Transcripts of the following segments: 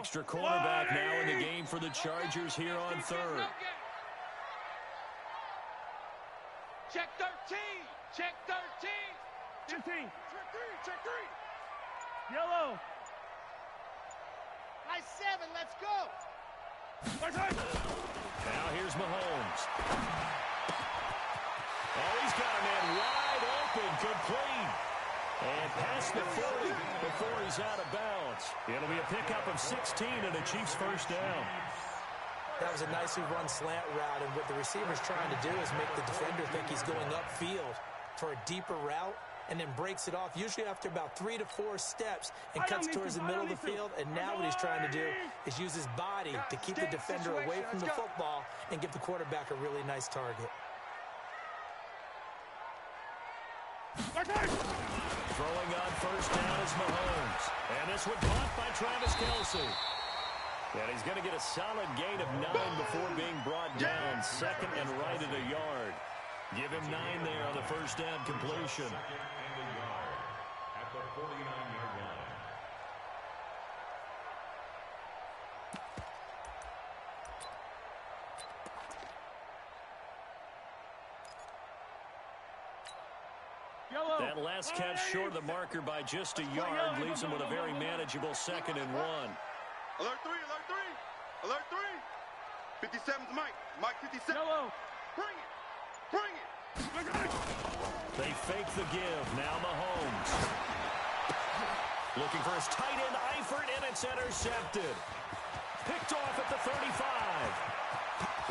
extra cornerback now in the game for the Chargers here on third. Check 13. Check 13. Check 3. Check 3. Yellow. High 7. Let's go. Now here's Mahomes. Oh, he's got a man wide open, complete. And past the 40 before he's out of bounds. It'll be a pickup of 16 and a Chiefs first down. That was a nicely run slant route, and what the receiver's trying to do is make the defender think he's going upfield for a deeper route, and then breaks it off, usually after about 3 to 4 steps, and cuts towards the middle of the field. And now what he's trying to do is use his body to keep the defender away from the football and give the quarterback a really nice target. Throwing on first down is Mahomes. And this one caught by Travis Kelce. And he's going to get a solid gain of 9 before being brought down. Second and right at a yard. Give him 9 there on the first down completion. At the 49-yard line. That last catch short of the marker by just a yard leaves him with a very manageable 2nd and 1. Alert 3, alert 3, alert 3. 57's Mike. Mike 57. Yellow. Bring it. Bring it. They fake the give. Now Mahomes. Looking for his tight end, Eifert, and it's intercepted. Picked off at the 35.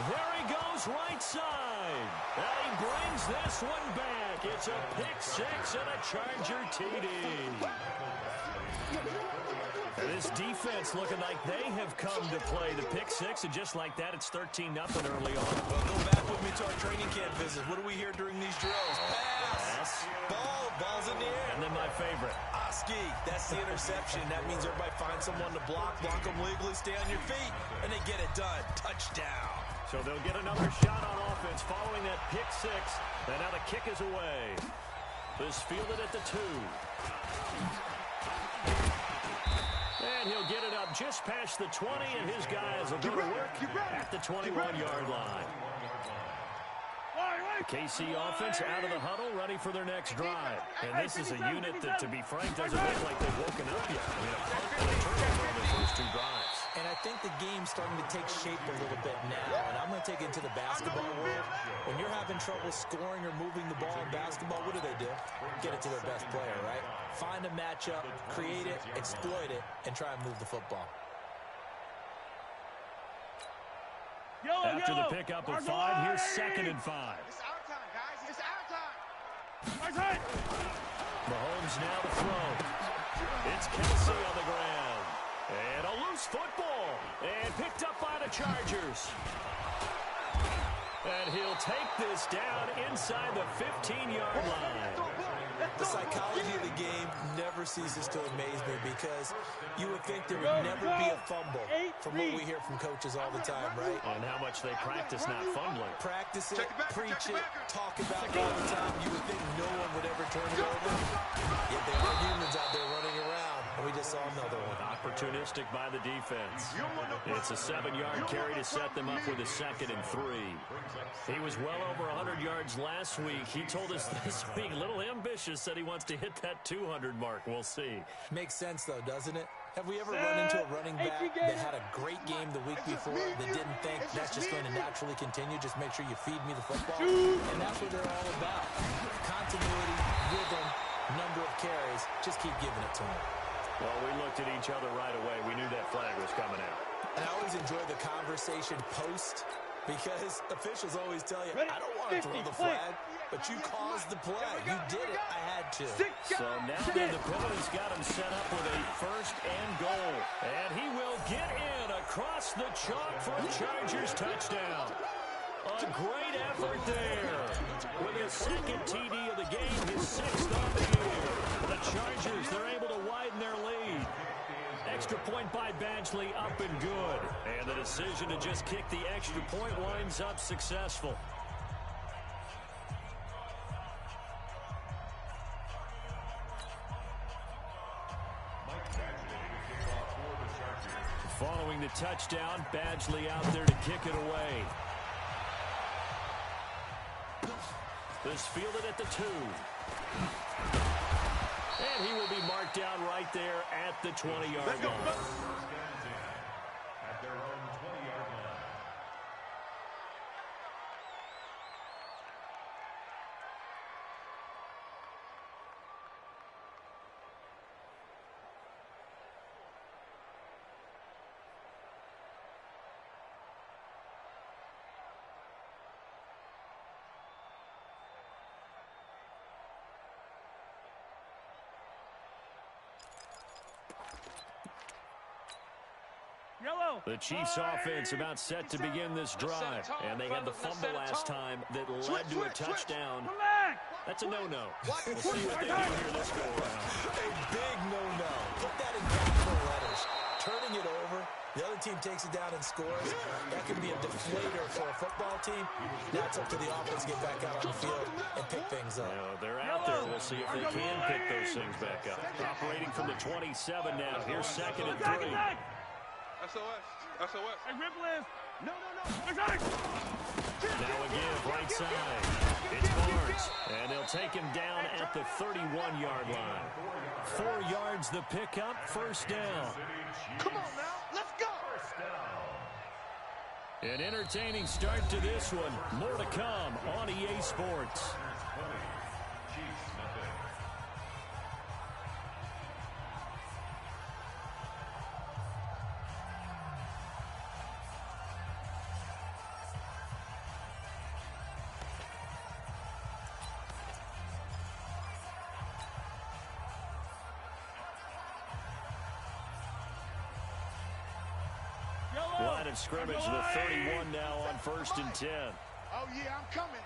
There he goes, right side. And he brings this one back. It's a pick-6 and a Charger TD. And this defense looking like they have come to play the pick-6, and just like that, it's 13-0 early on. Well, go back with me to our training camp visit. What do we hear during these drills? Pass. Ball's in the air. And then my favorite. Oski, that's the interception. That means everybody finds someone to block them legally, stay on your feet, and they get it done. Touchdown. So they'll get another shot on offense following that pick-6. And now the kick is away. This fielded at the 2. And he'll get it up just past the 20, and his guys will go to work at the 21-yard line. The KC offense out of the huddle, ready for their next drive. And this is a unit that, to be frank, doesn't look like they've woken up yet. I mean, a punt and a turnover on their first 2 drives. And I think the game's starting to take shape a little bit now. And I'm going to take it into the basketball world. When you're having trouble scoring or moving the ball in basketball, what do? Get it to their best player, right? Find a matchup, create it, exploit it, and try and move the football. After the pickup of 5, here's 2nd and 5. It's our time, guys. It's our time. Mahomes now to throw. It's Kelce on the ground. And a loose football. And picked up by the Chargers. And he'll take this down inside the 15-yard line. The psychology of the game never ceases to amaze me, because you would think there would never be a fumble from what we hear from coaches all the time, right? And how much they practice not fumbling. Practice it, preach it, talk about it all the time. You would think no one would ever turn it over. Yet there are humans out there running around, and we just saw another one. Opportunistic by the defense. It's a 7-yard carry to set them up with a 2nd and 3. He was well over 100 yards last week. He told us this week, a little ambitious, said he wants to hit that 200 mark. We'll see. Makes sense, though, doesn't it? Have we ever run into a running back that had a great game the week before that didn't think that's just going to naturally continue? Just make sure you feed me the football. And that's what they're all about. Continuity, rhythm, number of carries. Just keep giving it to them. Well, we looked at each other right away. We knew that flag was coming out. And I always enjoy the conversation post, because officials always tell you, I don't want to throw the flag, but you caused the play. You did it. I had to. So now then the pivot has got him set up with a 1st and goal. And he will get in across the chalk for a Chargers touchdown. A great effort there. With his 2nd TD of the game, his 6th on the year. The Chargers, they're able to widen their lead. Extra point by Badgley, up and good. And the decision to just kick the extra point winds up successful. Following the touchdown, Badgley out there to kick it away. This fielded at the 2. And he will be marked down right there at the 20-yard line. At their own 20-yard line. Yellow. The Chiefs offense about set to begin this drive, and they had the fumble last time that led to a touchdown. That's a no-no. We'll see what they do here this go-around. A big no-no. Put that in capital letters. Turning it over, the other team takes it down and scores. That can be a deflator for a football team. Now it's up to the offense to get back out on the field and pick things up. They're out there. We'll see if they can pick those things back up. Operating from the 27 now. Here's 2nd and 3. SOS. Hey, Ripple. No. Now again, right side. It's Barnes. And they'll take him down at the 31-yard line. 4 yards the pickup, 1st down. Come on now, let's go. An entertaining start to this one. More to come on EA Sports. Line of scrimmage, the 31 now on 1st and 10. Oh, yeah, I'm coming.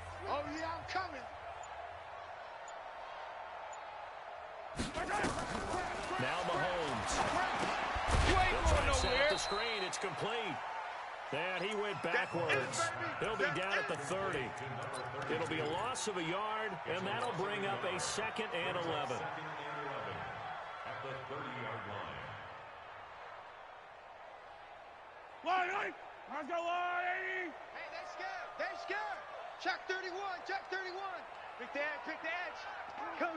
Now Mahomes. He'll try to set up the screen. It's complete. And he went backwards. He'll be down at the 30. It'll be a loss of a yard, and that'll bring up a 2nd and 11. At the 30-yard line. Line. Let's go, line. Hey, they scared. Check 31. Pick the edge. Go.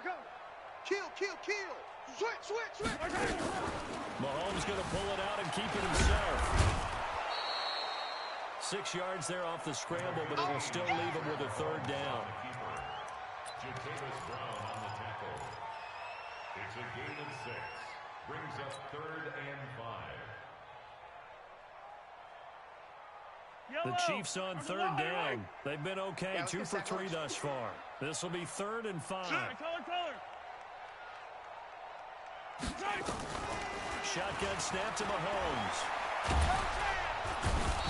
Kill. Switch. Mahomes going to pull it out and keep it himself. 6 yards there off the scramble, but it'll still leave him with a 3rd down. Jatavis Brown on the tackle. It's a gain of 6. Brings up 3rd and 5. The Chiefs on 3rd down. They've been okay, 2 for 3 thus far. This will be 3rd and 5. Color. Shotgun snap to Mahomes.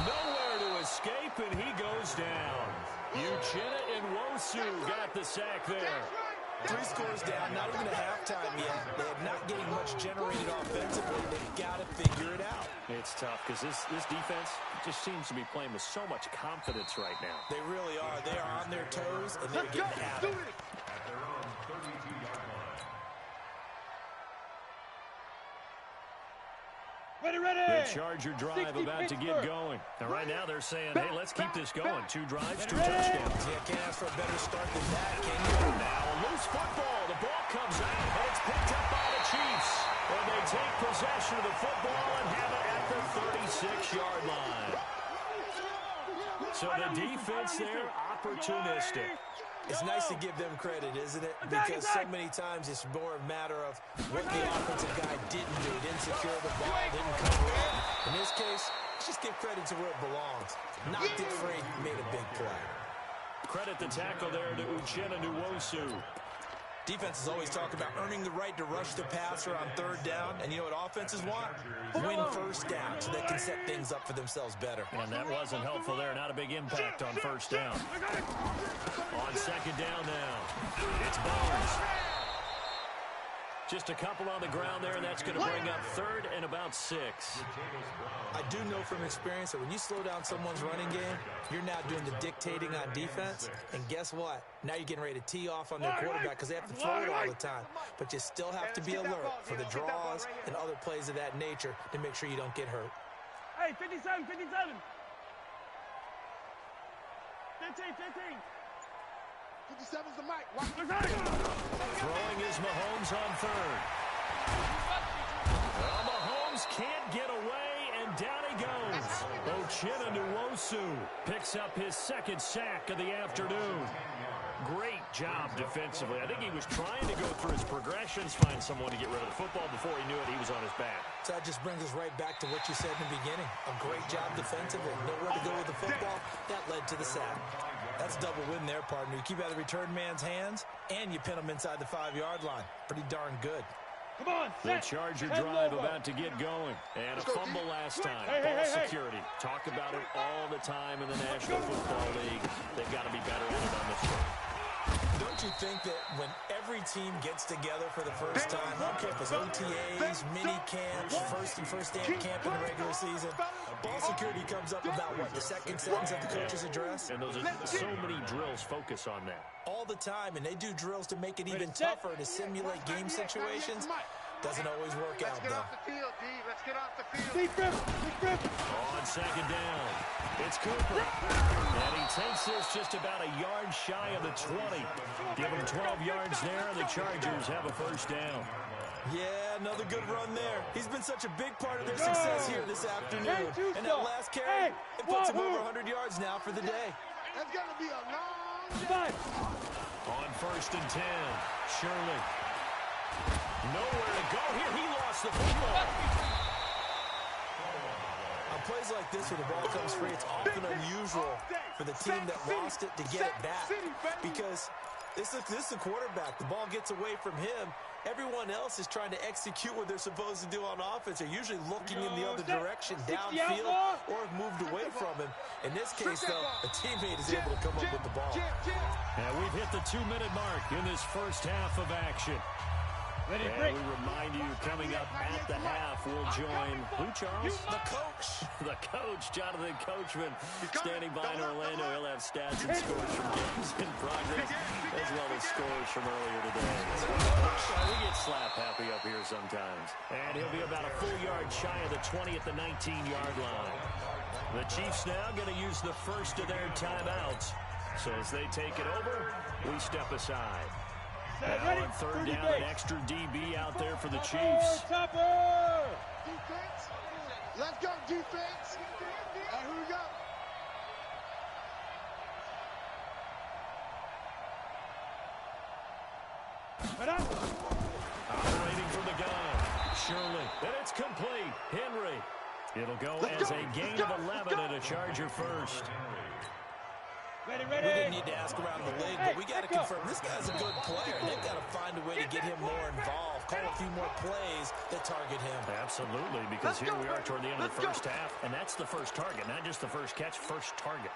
Nowhere to escape, and he goes down. Uchenna and Nwosu got the sack there. 3 scores down, not even a halftime yet. They are not getting much generated offensively. They've got to figure it out. It's tough because this defense just seems to be playing with so much confidence right now. They really are. They are on their toes, and they're getting at it. At their own 32-yard line. Ready. The Charger drive about to get going. And right now they're saying, hey, let's keep this going. 2 drives, 2 touchdowns. Yeah, can't ask for a better start than that, can you? Now a loose football. The ball comes out, and it's picked up by the Chiefs. And they take possession of the football and have it at the 36-yard line. So the defense there, opportunistic. It's nice to give them credit, isn't it? Because so many times it's more a matter of what the offensive guy didn't do. Didn't secure the ball, didn't cover up. In this case, let's just give credit to where it belongs. Knocked it free, made a big play. Credit the tackle there to Uchenna Nwosu. Defenses always talk about earning the right to rush the passer on 3rd down. And you know what offenses want? Win 1st down so they can set things up for themselves better. And that wasn't helpful there. Not a big impact on 1st down. On 2nd down now, it's Barnes. Just a couple on the ground there, and that's going to bring up 3rd and about 6. I do know from experience that when you slow down someone's running game, you're now doing the dictating on defense. And guess what? Now you're getting ready to tee off on their quarterback because they have to throw it all the time. But you still have to be alert for the draws and other plays of that nature to make sure you don't get hurt. Hey, 57, 57. 15, 15. 57's the mic. Watch the Throwing is Mahomes on third. Well, Mahomes can't get away, and down he goes. Uchenna Nwosu picks up his second sack of the afternoon. Great job defensively. I think he was trying to go through his progressions, find someone to get rid of the football. Before he knew it, he was on his back. So that just brings us right back to what you said in the beginning. A great job defensively. Nowhere to go with the football. That led to the sack. That's a double win there, partner. You keep out of the return man's hands, and you pin him inside the 5-yard line. Pretty darn good. Come on, The Charger drive about to get going. And a fumble last time. Ball security. Talk about it all the time in the National Football League. They've got to be better at it on this one. Don't you think that when every team gets together for the first time, I don't care if it's OTAs, mini camps, first day of camp in the regular season, ball security comes up about, what, the second sentence of the coach's address? And those are so many drills focus on that. All the time, and they do drills to make it even tougher to simulate game situations. Doesn't always work out, though. Let's get off the field. On second down, it's Cooper. And he takes this just about a yard shy of the 20. Give him 12 yards there, and the Chargers have a first down. Yeah, another good run there. He's been such a big part of their success here this afternoon. And that last carry, it puts him over 100 yards now for the day. That's going to be a long day. On first and 10, Shirley. Nowhere to go here. He lost the football. On plays like this where the ball comes free, it's often unusual for the team that lost it to get it back. Because this is the quarterback. The ball gets away from him. Everyone else is trying to execute what they're supposed to do on offense. They're usually looking in the other direction, downfield, or have moved away from him. In this case, though, a teammate is able to come up with the ball. And we've hit the 2-minute mark in this first half of action. And we remind you, coming up at the half, we'll join who, Charles? The coach. The coach, Jonathan Coachman, standing by in Orlando. He'll have stats and scores from games in progress, as well as scores from earlier today. We get slap happy up here sometimes. And he'll be about a full yard shy of the 20 at the 19-yard line. The Chiefs now going to use the first of their timeouts. So as they take it over, we step aside. Now on third down, an extra DB out there for the Chiefs. Defense. Let's go, defense. All right, here we go. Operating from the gun. Shirley. And it's complete. Henry. It'll go as a gain of 11 and a Charger first. We didn't need to ask around the league, but we got to confirm this guy's a good player. They've got to find a way to get him more involved, call a few more plays that target him. Absolutely, because here we are toward the end of the first half, and that's the first target, not just the first catch, first target.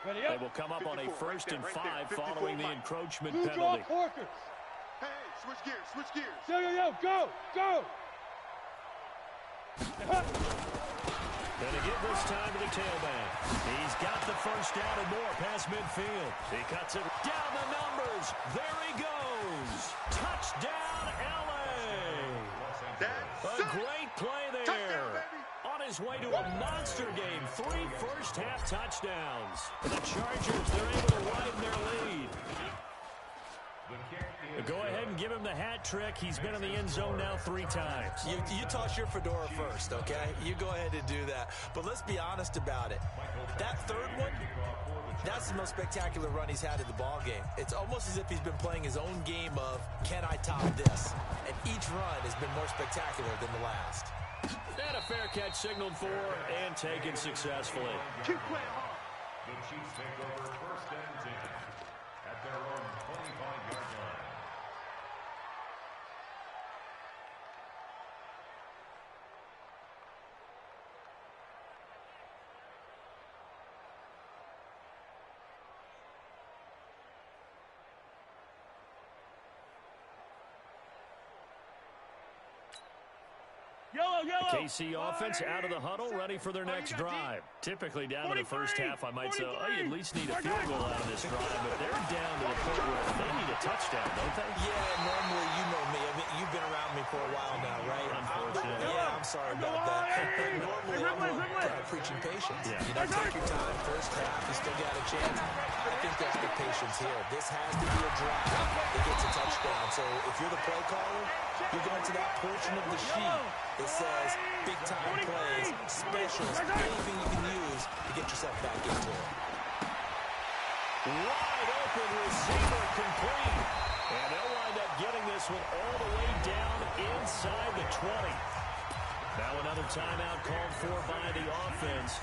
They will come up on a 1st and 5 following the encroachment penalty. Hey, switch gears, switch gears. Go! And again this time to the tailback. He's got the first down and more past midfield. He cuts it down the numbers. There he goes. Touchdown, L.A. A great play there. On his way to a monster game. 3 first-half touchdowns. And the Chargers, they're able to widen their lead. Go ahead and give him the hat trick. He's been in the end zone now 3 times. You toss your fedora first, okay? You go ahead and do that. But let's be honest about it. That third one, that's the most spectacular run he's had in the ball game. It's almost as if he's been playing his own game of, can I top this? And each run has been more spectacular than the last. And a fair catch signaled for and taken successfully. The Chiefs take over 1st and 10 at their own 25-yard line. Yellow. KC offense out of the huddle, ready for their next drive. Typically down to the first half, I might say, oh, you at least need a field goal out of this drive, but they're down to the point where they need a touchdown, don't they? Yeah, normally, you know me. I mean, you've been around me for a while now, right? Unfortunately. Yeah, I'm sorry about that. Normally, preaching patience. Yeah. You know, take your time. First half, you still got a chance. I think they're out of patience here. This has to be a drive that gets a touchdown. So if you're the play caller, you're going to that portion of the sheet that says big-time plays, specials, anything you can use to get yourself back into it. Wide open receiver complete. And they'll wind up getting this one all the way down inside the 20. Now another timeout called for by the offense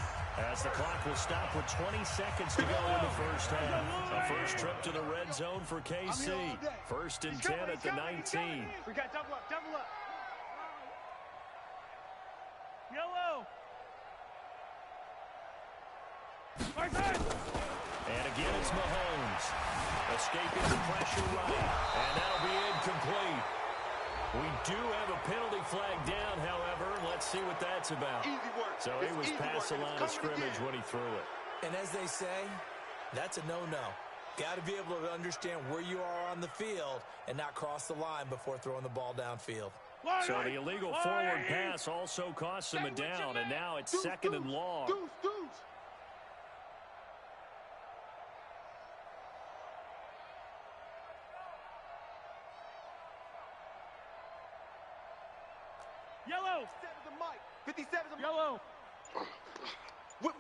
as the clock will stop with 20 seconds to go in the first half. A first trip to the red zone for KC. First and 10 at the 19. We got double up, double up. Yellow. Right side. And again, it's Mahomes. Escaping the pressure right. And that'll be incomplete. We do have a penalty flag down, however. Let's see what that's about. Easy work. So he was past the line of scrimmage when he threw it. And as they say, that's a no-no. Got to be able to understand where you are on the field and not cross the line before throwing the ball downfield. So the illegal forward pass also costs him a down, and now it's second and long. Deuce. Yellow. 57's a Yellow. Whip.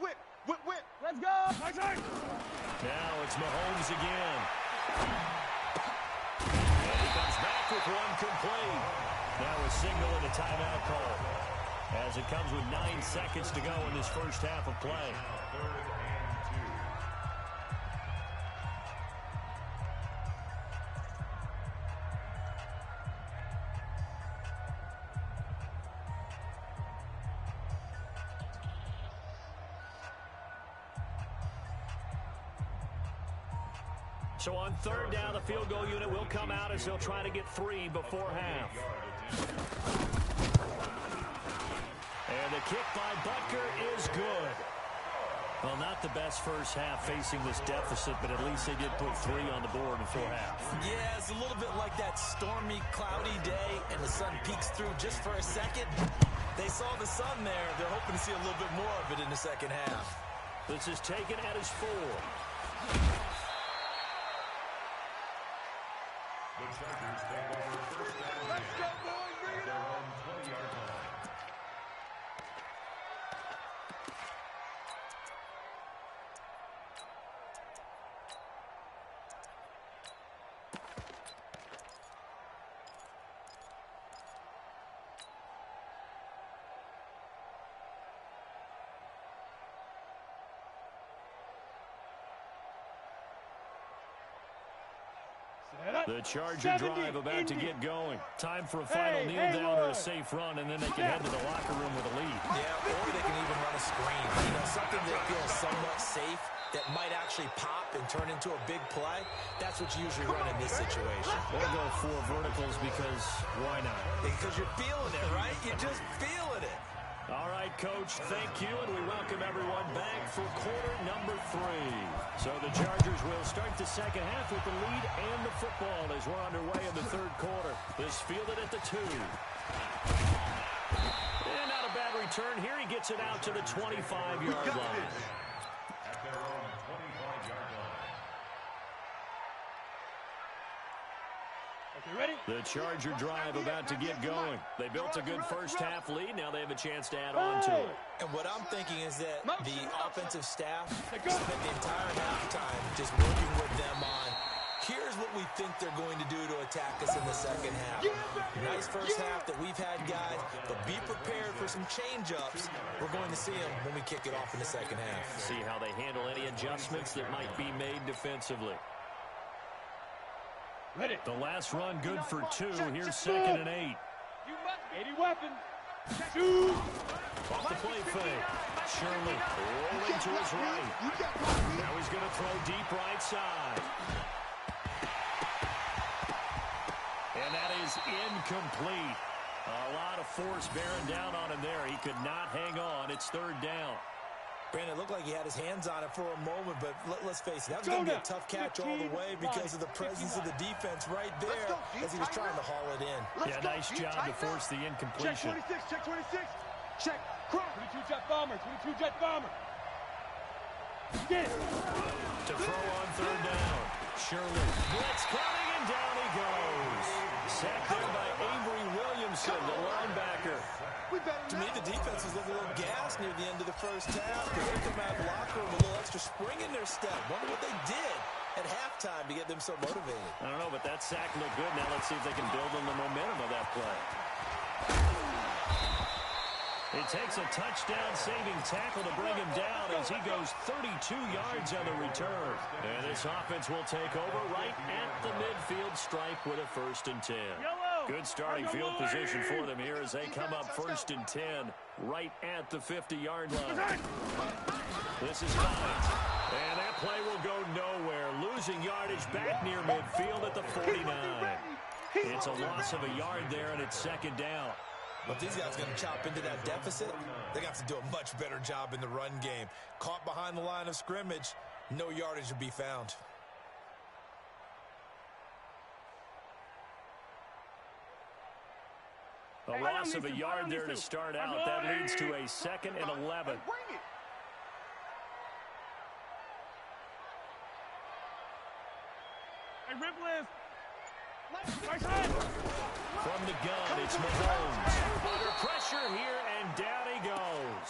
Let's go. Right side. Now it's Mahomes again. And he comes back with one complete. Now a signal and a timeout call as it comes with 9 seconds to go in this first half of play. So on third down, the field goal unit will come out as they'll try to get 3 before half. And the kick by Butker is good. Well, not the best first half facing this deficit, but at least they did put 3 on the board before half. Yeah, it's a little bit like that stormy, cloudy day, and the sun peeks through just for a second. They saw the sun there. They're hoping to see a little bit more of it in the second half. This is taken at his 4. The Chargers take over first down. Let's go, boys. Bring it Their on. own 20-yard line. The Charger drive about to get going. Time for a final kneel down or a safe run, and then they can head to the locker room with a lead. Yeah, or they can even run a screen. You know, something that feels somewhat safe that might actually pop and turn into a big play. That's what you usually run in this situation. We'll go 4 verticals because why not? Because you're feeling it, right? You're just feeling it. All right, Coach, thank you, and we welcome everyone back for quarter number 3. So the Chargers will start the second half with the lead and the football as we're underway in the third quarter. This fielded at the 2. And not a bad return here. He gets it out to the 25-yard line. At their own 25-yard line. Okay, ready? The Charger drive about to get going. They built a good first half lead. Now they have a chance to add on to it. And what I'm thinking is that the offensive staff spent the entire halftime just working with them on, here's what we think they're going to do to attack us in the second half. Nice first half that we've had, guys, but be prepared for some change-ups. We're going to see them when we kick it off in the second half. See how they handle any adjustments that might be made defensively. Ready. The last run good for 2. Here's second and 8. 80 weapon. Shoot. Off the play fake. Shirley rolling to his right. Now he's going to throw deep right side. And that is incomplete. A lot of force bearing down on him there. He could not hang on. It's third down. Brandon, it looked like he had his hands on it for a moment, but let's face it, that was going to be a tough catch all the way because of the presence of the defense right there as he was trying to haul it in. Yeah, nice job to force the incompletion. Check 26, check 26. Check. 22 jet bomber, 22 jet bomber. Get it. To throw on third down. Shirley. Blitz coming, and down he goes. Sacked there by Avery Williamson, the linebacker. To me, the defense was looking a little gassed near the end of the first half. They come out of the locker room with a little extra spring in their step. Wonder what they did at halftime to get them so motivated. I don't know, but that sack looked good. Now let's see if they can build on the momentum of that play. It takes a touchdown-saving tackle to bring him down as he goes 32 yards on the return. And this offense will take over right at the midfield stripe with a 1st and 10. Good starting field position for them here as they come up 1st and 10 right at the 50-yard line. This is Hines. And that play will go nowhere. Losing yardage back near midfield at the 49. It's a loss of a yard there, and it's 2nd down. But these guys are going to chop into that deficit. They got to do a much better job in the run game. Caught behind the line of scrimmage, no yardage to be found. A loss of a yard there to start out. That leads to a 2nd and 11. Hey, Ripley. Right side. From the gun, it's Mahomes. Under pressure here, and down he goes.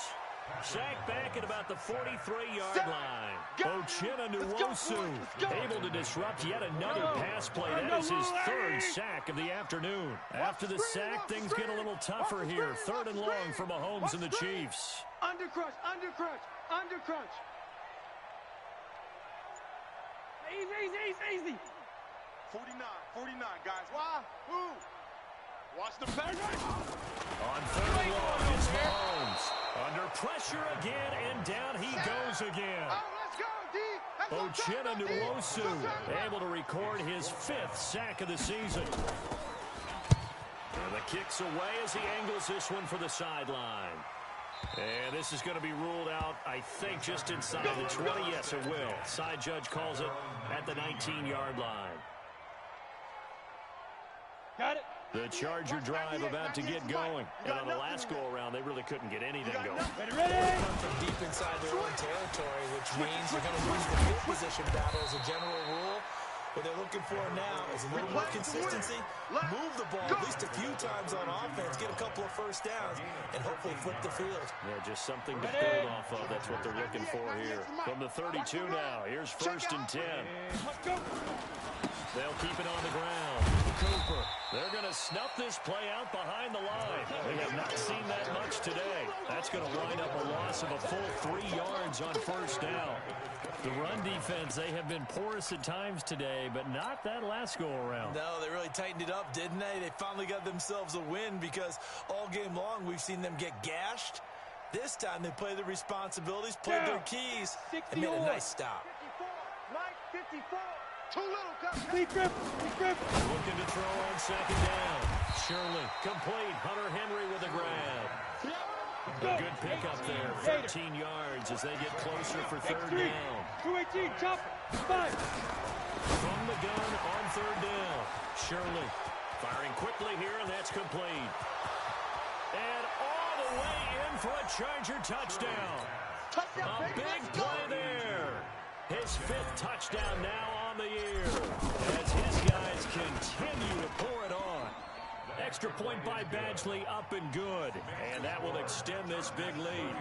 Sacked back at about the 43-yard line. Uchenna Nwosu able to disrupt yet another pass play. That is his 3rd sack of the afternoon. After the sack, things get a little tougher here. 3rd and long for Mahomes and the Chiefs. Under crunch, under crunch, under crunch. Easy. 49, guys. Why? Who? Watch the back. On 3rd and long, it's Mahomes. Under pressure again, and down he goes again. Oh, let's go, D. Uchenna Nwosu able to record his 5th sack of the season. And the kick's away as he angles this one for the sideline. And this is going to be ruled out, I think, just inside the 20. Yes, it will. Side judge calls it at the 19-yard line. Got it. The Charger drive about to get going. And on the last go-around, they really couldn't get anything going. Ready. Come from deep inside their own territory, which means they're going to lose the field position battle as a general rule. What they're looking for now is a little more consistency, move the ball at least a few times on offense, get a couple of 1st downs, and hopefully flip the field. Yeah, just something to build off of. That's what they're looking for here. From the 32 now, here's 1st and 10. Let's go. They'll keep it on the ground. Cooper. They're going to snuff this play out behind the line. They have not seen that much today. That's going to wind up a loss of a full 3 yards on 1st down. The run defense, they have been porous at times today, but not that last go-around. No, they really tightened it up, didn't they? They finally got themselves a win because all game long we've seen them get gashed. This time they played their responsibilities, played their keys, and made a nice stop. 54, Mike, 54. Too little, Deep grip. Looking to throw on 2nd down. Shirley, complete. Hunter Henry with a grab. A good pickup there. 13 yards as they get closer for 3rd down. 218, chop. 5. From the gun on 3rd down. Shirley firing quickly here, and that's complete. And all the way in for a Charger touchdown. A big play there. His 5th touchdown now on the year as his guys continue to pour it on. Extra point by Badgley, up and good. And that will extend this big lead.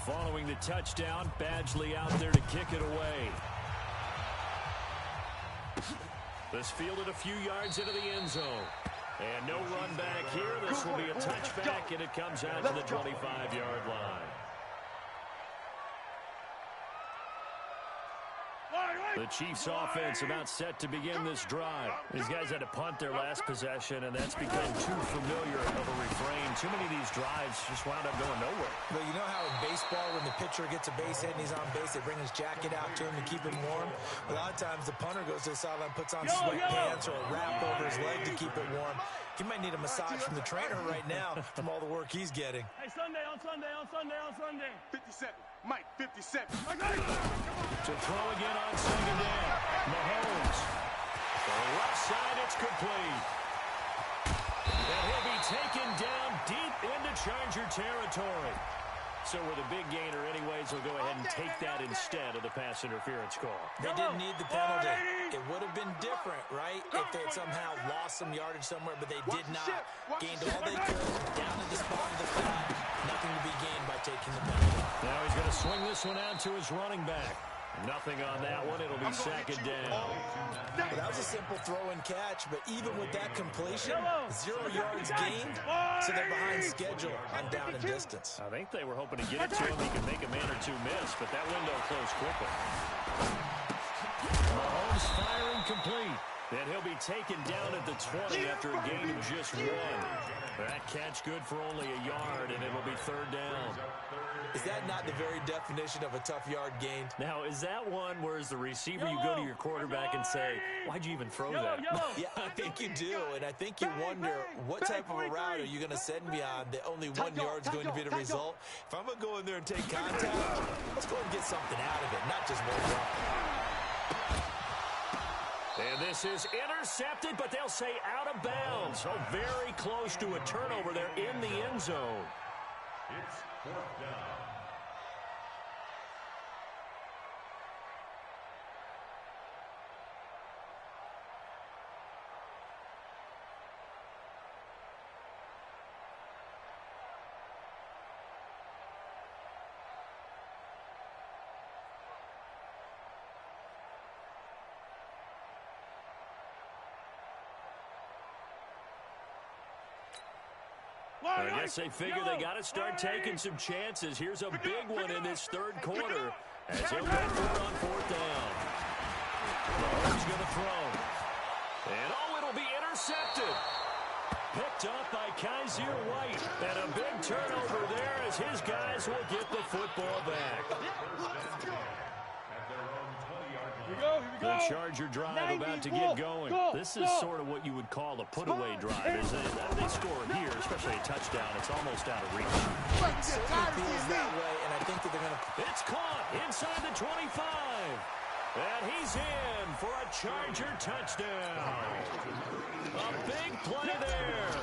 Following the touchdown, Badgley out there to kick it away. This fielded a few yards into the end zone. And no run back here. This will be a touchback, and it comes out to the 25-yard line. The Chiefs offense about set to begin this drive. These guys had to punt their last possession, and that's become too familiar of a refrain. Too many of these drives just wound up going nowhere. Well, you know how in baseball when the pitcher gets a base hit and he's on base, they bring his jacket out to him to keep him warm? A lot of times the punter goes to the sideline, puts on sweatpants or a wrap over his leg to keep it warm. He might need a massage from the trainer right now from all the work he's getting. Hey, Sunday. 57, Mike, 57. To throw again on 2nd down. Mahomes. The left side, it's complete. Charger territory. So with a big gainer anyways, he'll go ahead and take that instead of the pass interference call. They didn't need the penalty. It would have been different, right, if they had somehow lost some yardage somewhere, but they did not. Gained all they could down to the spot of the flag. Nothing to be gained by taking the penalty. Now he's going to swing this one out to his running back. Nothing on that one. It'll be second down. Well, that was a simple throw and catch, but even with that completion, 0 yards gained, so they're behind schedule on down and distance. I think they were hoping to get it to him. He could make a man or two miss, but that window closed quickly. Mahomes firing complete. And he'll be taken down at the 20 after a gain of just 1. That catch good for only a yard, and it'll be third down. Is that not the very definition of a tough yard gained? Now, is that one where as the receiver you go to your quarterback and say, why'd you even throw that? Yeah, I think you do, and I think you wonder what type of a route are you going to send me on that only 1 yard's going to be the result? If I'm going to go in there and take contact, let's go and get something out of it, not just 1 yard. And this is intercepted, but they'll say out of bounds. So very close to a turnover there in the end zone. It's fourth down. I guess they figure they got to start taking some chances. Here's a big one in this third quarter as he'll go for it on fourth down. Mahomes going to throw. And, it'll be intercepted. Picked up by Kaiser White. And a big turnover there as his guys will get the football back. The Charger drive about to get going. This is sort of what you would call a put-away drive. As they score here, especially a touchdown, it's almost out of reach. It feels that way, and I think that they're going to... It's caught inside the 25. And he's in for a Charger touchdown. A big play there.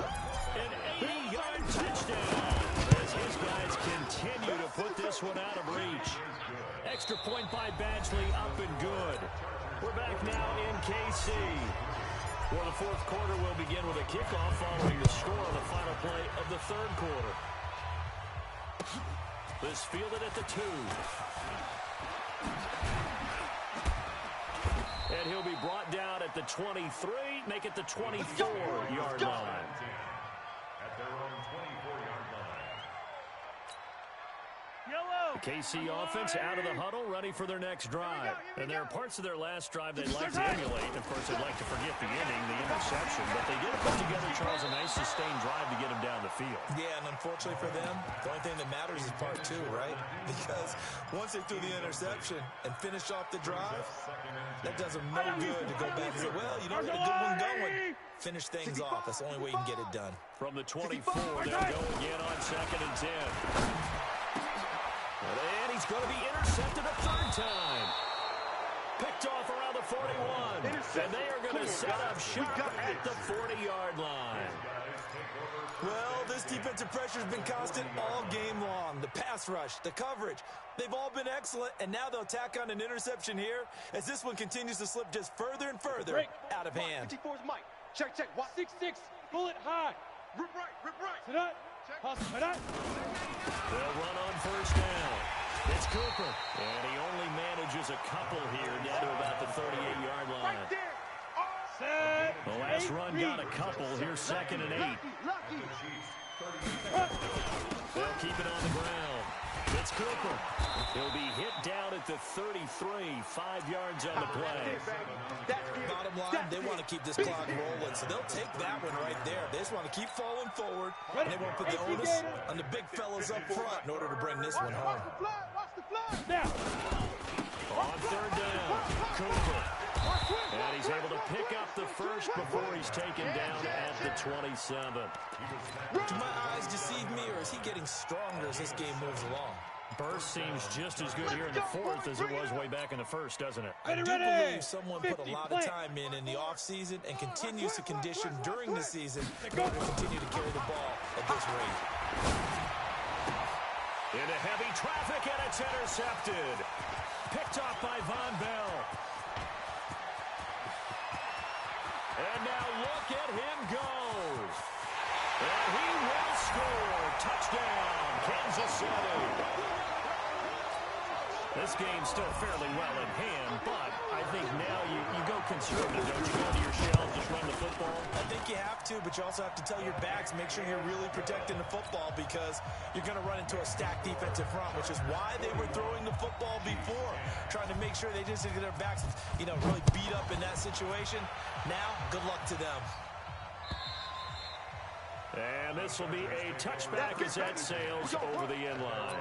An 80-yard touchdown. As his guys continue to put this one out of reach. Extra point by Badgley, up and good. We're back now in KC. Well, the fourth quarter will begin with a kickoff following the score on the final play of the third quarter. This fielded at the 2. And he'll be brought down at the 23, make it the 24-yard line. At their own 24-yard line. The KC offense out of the huddle, ready for their next drive. And there are parts of their last drive they'd like to emulate. Of course, they'd like to forget the inning, the interception. But they did put together, Charles, a nice sustained drive to get him down the field. Yeah, and unfortunately for them, the only thing that matters is part 2, right? Because once they threw the interception and finished off the drive, that does them no good to go back and say, well, you know, we got a good one going. Finish things off. That's the only way you can get it done. From the 24, they'll go again on 2nd and 10. And he's going to be intercepted a third time. Picked off around the 41. And they are going to set up shop at the 40-yard line. Well, this defensive pressure has been constant all game long. The pass rush, the coverage, they've all been excellent, and now they'll tack on an interception here as this one continues to slip just further and further out of hand. 54's Mike. Check. 6-6. Pull it high. Rip right. Sit up. Hustle. They'll run on first down. It's Cooper. And he only manages a couple here down to about the 38-yard line. The last run got a couple. Here's 2nd and 8. They'll keep it on the ground. It's Cooper. He'll be hit down at the 33, 5 yards on the play. Bottom line, they want to keep this clock rolling, so they'll take that one right there. They just want to keep falling forward, and they won't put the onus on the big fellas up front in order to bring this one home. Now. On third down, Cooper. And he's able to pick up the first before he's taken down at the 27. Do my eyes deceive me, or is he getting stronger as this game moves along? Burst seems just as good here in the fourth as it was way back in the first, doesn't it? I do believe someone put a lot of time in the offseason and continues to condition during the season in order to continue to carry the ball at this rate. heavy traffic, and it's intercepted. Picked off by Von Bell. And now look at him go. And he will score. Touchdown, Kansas City. This game's still fairly well in hand, but I think now you go conservative, don't you? Go into your shell, just run the football. I think you have to, but you also have to tell your backs, make sure you're really protecting the football because you're going to run into a stacked defensive front, which is why they were throwing the football before, trying to make sure they just get their backs, really beat up in that situation. Now, good luck to them. And this will be a touchback as that sails over the end line.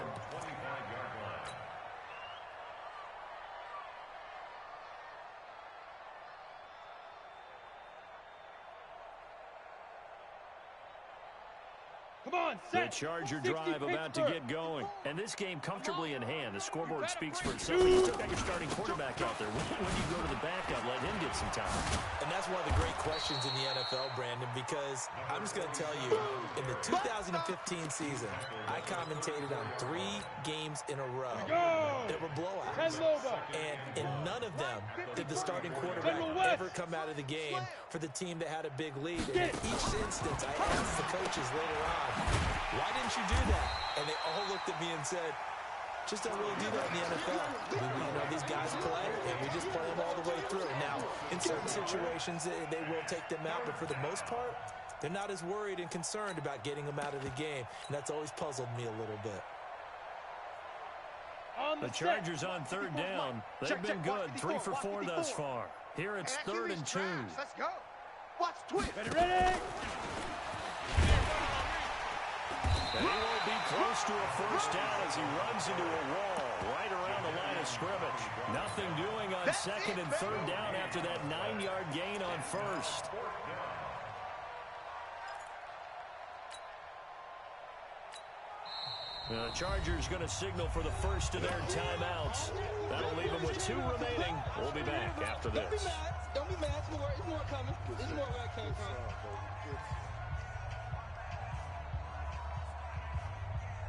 Come on, set. The Charger drive about to get going. And this game comfortably in hand. The scoreboard speaks for itself. You still got your starting quarterback out there. When do you go to the backup, let him get some time? And that's one of the great questions in the NFL, Brandon, because I'm just going to tell you, in the 2015 season, I commentated on 3 games in a row that were blowouts. And in none of them did the starting quarterback ever come out of the game for the team that had a big lead. And in each instance, I asked the coaches later on, why didn't you do that? And they all looked at me and said, just don't really do that in the NFL. These guys play, and we just play them all the way through. Now, in certain situations, they will take them out, but for the most part, they're not as worried and concerned about getting them out of the game, and that's always puzzled me a little bit. The Chargers on third down. They've been good, 3 for 4 thus far. Here it's 3rd and 2. Let's go. Watch twist. Ready? And he won't be close to a first down as he runs into a wall right around the line of scrimmage. Nothing doing on 2nd and 3rd down after that 9-yard gain on 1st. The Chargers going to signal for the first of their timeouts. That'll leave them with 2 remaining. We'll be back after this. Don't be mad. It's more coming. It's more where I came from.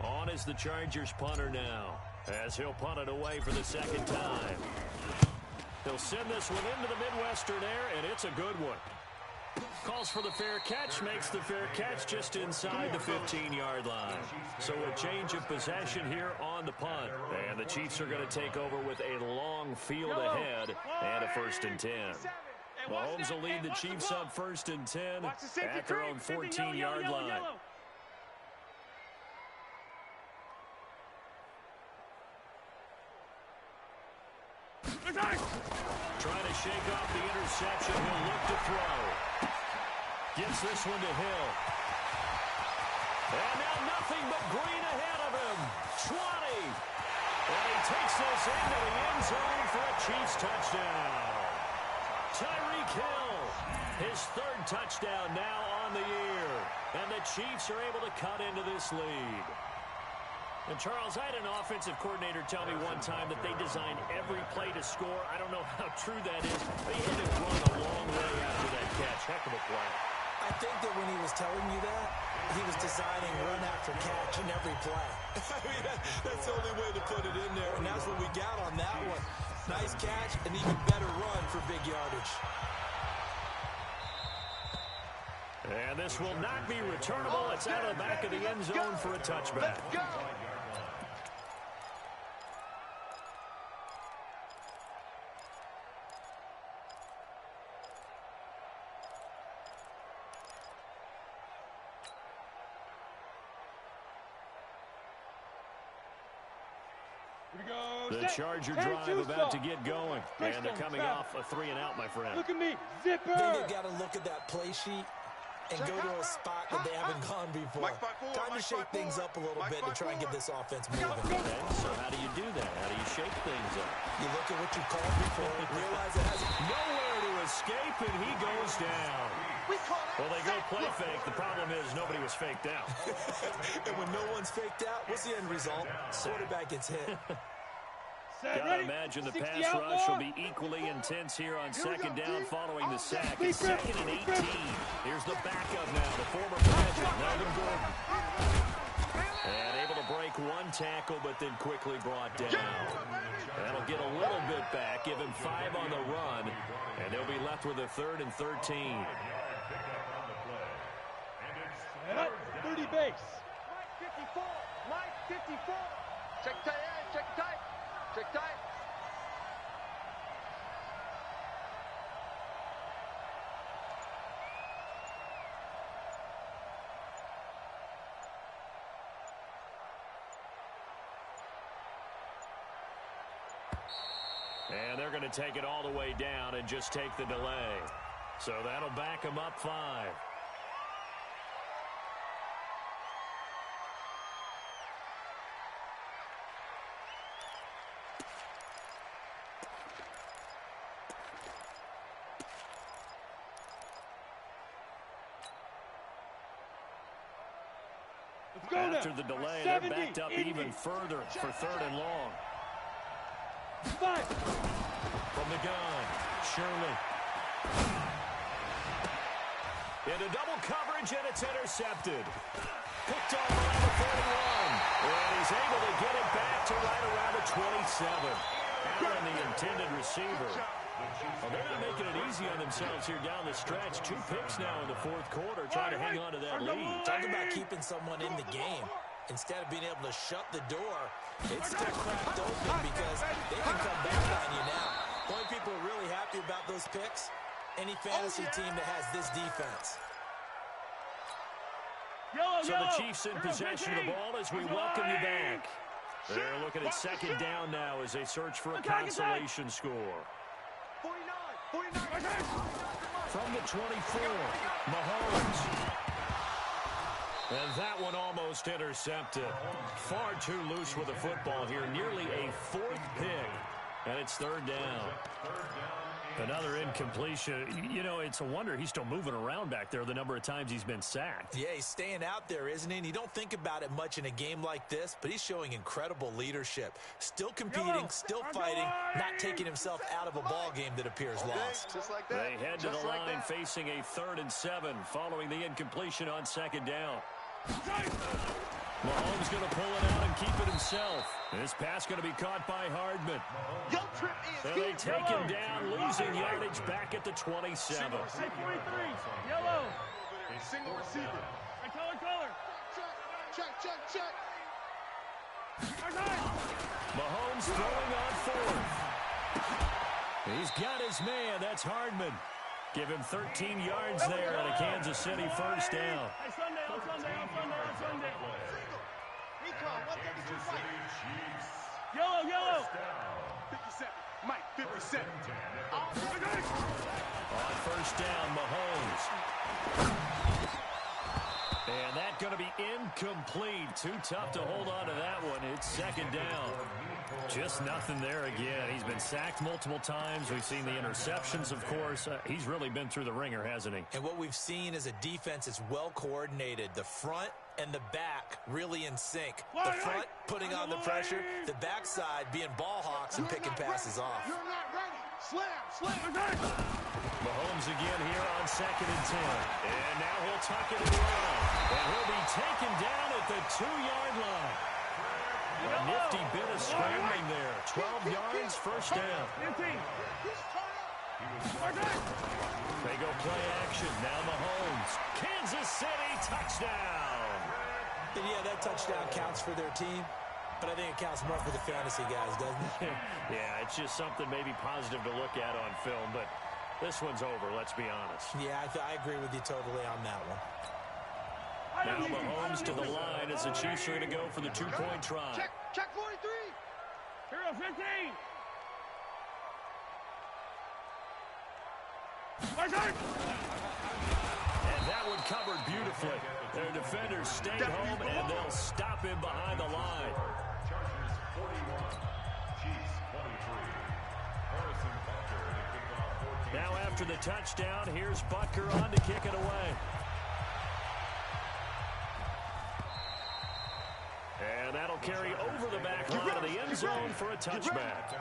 On is the Chargers punter now, as he'll punt it away for the 2nd time. He'll send this one into the Midwestern air, and it's a good one. Calls for the fair catch, makes the fair catch just inside the 15-yard line. So a change of possession here on the punt. And the Chiefs are going to take over with a long field ahead and a 1st and 10. Mahomes will lead the Chiefs on 1st and 10 at their own 14-yard line. Trying to shake off the interception. He'll look to throw. Gives this one to Hill. And now nothing but green ahead of him. 20. And he takes this into the end zone for a Chiefs touchdown. Tyreek Hill, his 3rd touchdown now on the year. And the Chiefs are able to cut into this lead. And, Charles, I had an offensive coordinator tell me one time that they designed every play to score. I don't know how true that is, but he had to run a long way after that catch. Heck of a play. I think that when he was telling you that, he was designing run after catch in every play. I mean, that's the only way to put it in there, and that's what we got on that one. Nice catch, and even better run for big yardage. And this will not be returnable. It's out of the back of the end zone for a touchback. Let's go. The Charger drive about to get going. And they're coming off a 3-and-out, my friend. Look at me, zipper. Then you got to look at that play sheet and go to a spot that they haven't gone before. Time to shake things up a little bit to try and get this offense moving. Okay, so how do you do that? How do you shake things up? You look at what you called before, realize it has nowhere to escape, and he goes down. Well, they go play fake. The problem is nobody was faked out. And when no one's faked out, what's the end result? Quarterback gets hit. Gotta imagine the pass rush will be equally intense here on 2nd down following the sack. It's 2nd and 18. Here's the backup now, the former Patrick, Melvin Gordon. And able to break 1 tackle, but then quickly brought down. That'll get a little bit back, give him 5 on the run, and they'll be left with a 3rd and 13. Cut, 30 base. Mike 54. Mike 54. Check tight end. Check tight. Check tight. And they're going to take it all the way down and just take the delay. So that'll back them up 5. After the delay, they're backed up even further for 3rd and long. 5. From the gun, Shirley. Into double coverage, and it's intercepted. Picked off around the 41. And he's able to get it back to right around the 27. Allen, the intended receiver. Well, they're not making it easy on themselves here down the stretch. 2 picks now in the 4th quarter, trying to hang on to that lead. Talk about keeping someone in the game. Instead of being able to shut the door, it's still cracked open because they can come back on you now. The only people who are really happy about those picks, any fantasy team that has this defense. So the Chiefs in possession of the ball as we welcome you back. They're looking at 2nd down now as they search for a consolation score. 49. From the 24, Mahomes. And that one almost intercepted. Far too loose with the football here. Nearly a 4th pick. And it's 3rd down. Another incompletion. You know, it's a wonder he's still moving around back there the number of times he's been sacked. Yeah, he's staying out there, isn't he? And you don't think about it much in a game like this, but he's showing incredible leadership. Still competing, still fighting, not taking himself out of a ball game that appears lost. Just like that. They head to the line facing a 3rd and 7 following the incompletion on 2nd down. Mahomes going to pull it out and keep it himself. This pass going to be caught by Hardman. And they take him down, losing yardage back at the 27. Yellow. Single receiver. Color. Check. Mahomes throwing on 4th. He's got his man. That's Hardman. Give him 13 yards there and a Kansas City 1st down. Hey, Sunday. Recon, 132 fight. Yellow. 57. Mike 57. On 1st down, Mahomes. And that going to be incomplete. Too tough to hold on to that one. It's 2nd down. Just nothing there again. He's been sacked multiple times. We've seen the interceptions, of course. He's really been through the ringer, hasn't he? And what we've seen is a defense that's well coordinated. The front and the back really in sync. The front putting on the pressure, the backside being ball hawks and picking passes off. You're not ready. Slam. Mahomes again here on 2nd and 10. And now he'll tuck it around. And he'll be taken down at the 2-yard line. A nifty bit of scrambling there. 12 yards, 1st down. They go play action. Now Mahomes. Kansas City touchdown. And yeah, that touchdown counts for their team, but I think it counts more for the fantasy guys, doesn't it? Yeah, it's just something maybe positive to look at on film, but this one's over, let's be honest. Yeah, I agree with you totally on that one. Now Mahomes to the line as the Chiefs are going to go for the 2-point try. Check 43. Hero 15. And that one covered beautifully. Their defenders stayed home, and they'll stop him behind the line. Chargers 41, Chiefs 23. Harrison Butker to kick off 14. Now after the touchdown, here's Butker on to kick it away. And that'll carry over the back line of the end zone for a touchback.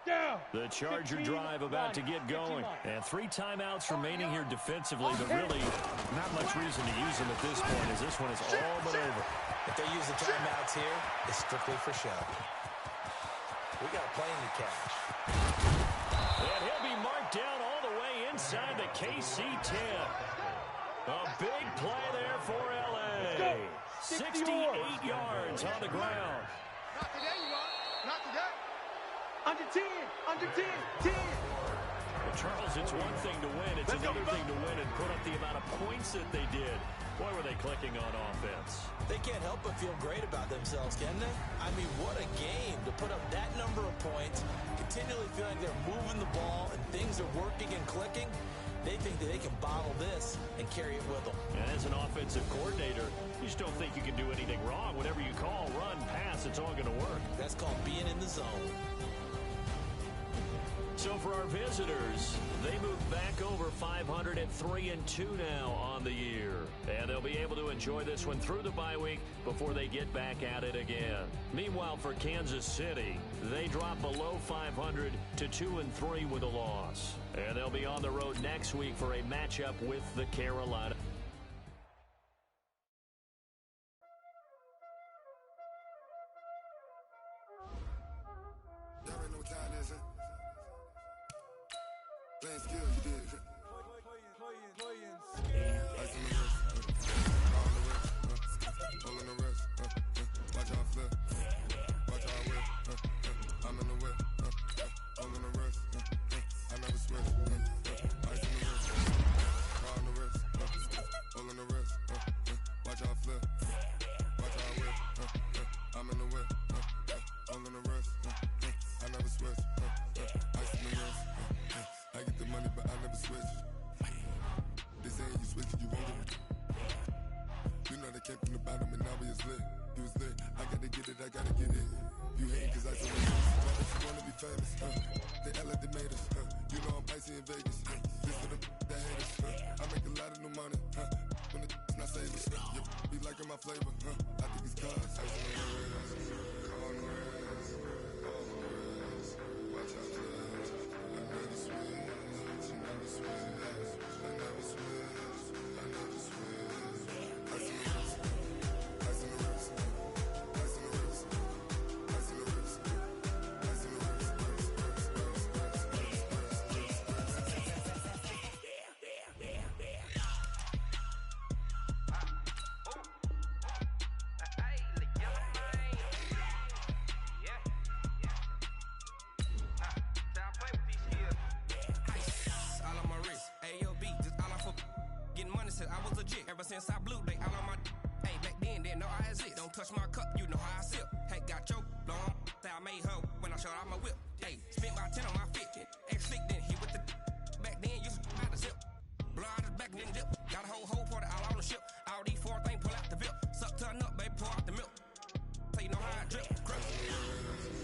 Down. The Charger drive about to get going. And 3 timeouts remaining here defensively, but really not much reason to use them at this point, as this one is all but over. If they use the timeouts here, it's strictly for show. We got a plane to catch. And he'll be marked down all the way inside the KC-10. A big play there for L.A. 68 yards on the ground. Not today, you are. Not today. Under 10. Under 10. 10. Well, Charles, it's one thing to win. It's another thing to win and put up the amount of points that they did. Boy, were they clicking on offense. They can't help but feel great about themselves, can they? I mean, what a game to put up that number of points, continually feeling they're moving the ball and things are working and clicking. They think that they can bottle this and carry it with them. And as an offensive coordinator, you just don't think you can do anything wrong. Whatever you call, run, pass, it's all going to work. That's called being in the zone. So for our visitors, they move back over 500 at 3-2 now on the year. And they'll be able to enjoy this one through the bye week before they get back at it again. Meanwhile, for Kansas City, they drop below 500 to 2-3 with a loss. And they'll be on the road next week for a matchup with the Carolina. Playing skill, you did. Ice on the wrist, all on the wrist, all on the wrist. Watch how I flip, watch how I whip. I'm in the whip, all on the wrist. I never switch. Ice on the wrist, all on the wrist, all on the wrist. Watch how I flip, watch how I whip. I'm in the whip, all on the wrist. I never switch. Ice on the wrist. I get the money, but I never switch. They saying you switch, you won't get it. You know they came from the bottom and now we is lit. You was lit, I gotta get it, I gotta get it. You hating cause I so much. Why don't you wanna be famous? They act like they made us. You know I'm icy in Vegas. This for the that hate us. I make a lot of new money. When the not saving. You be liking my flavor. I think it's cause. Ice on the wrist, on the wrist, on the wrist. Watch out, flash. I never switch. I was legit ever since I blew they all on my hey back then didn't know I exist. Don't touch my cup, you know how I sip. Hey, got your long I made her when I showed out my whip. Hey, spent about 10 on my fit. Ex-flick then hit with the back then you had to zip. Blow out his back and then dip. Got a whole party all on the ship. All these 4 things pull out the VIP. Suck turn up, baby, pour out the milk. So you know how I drip. Crush.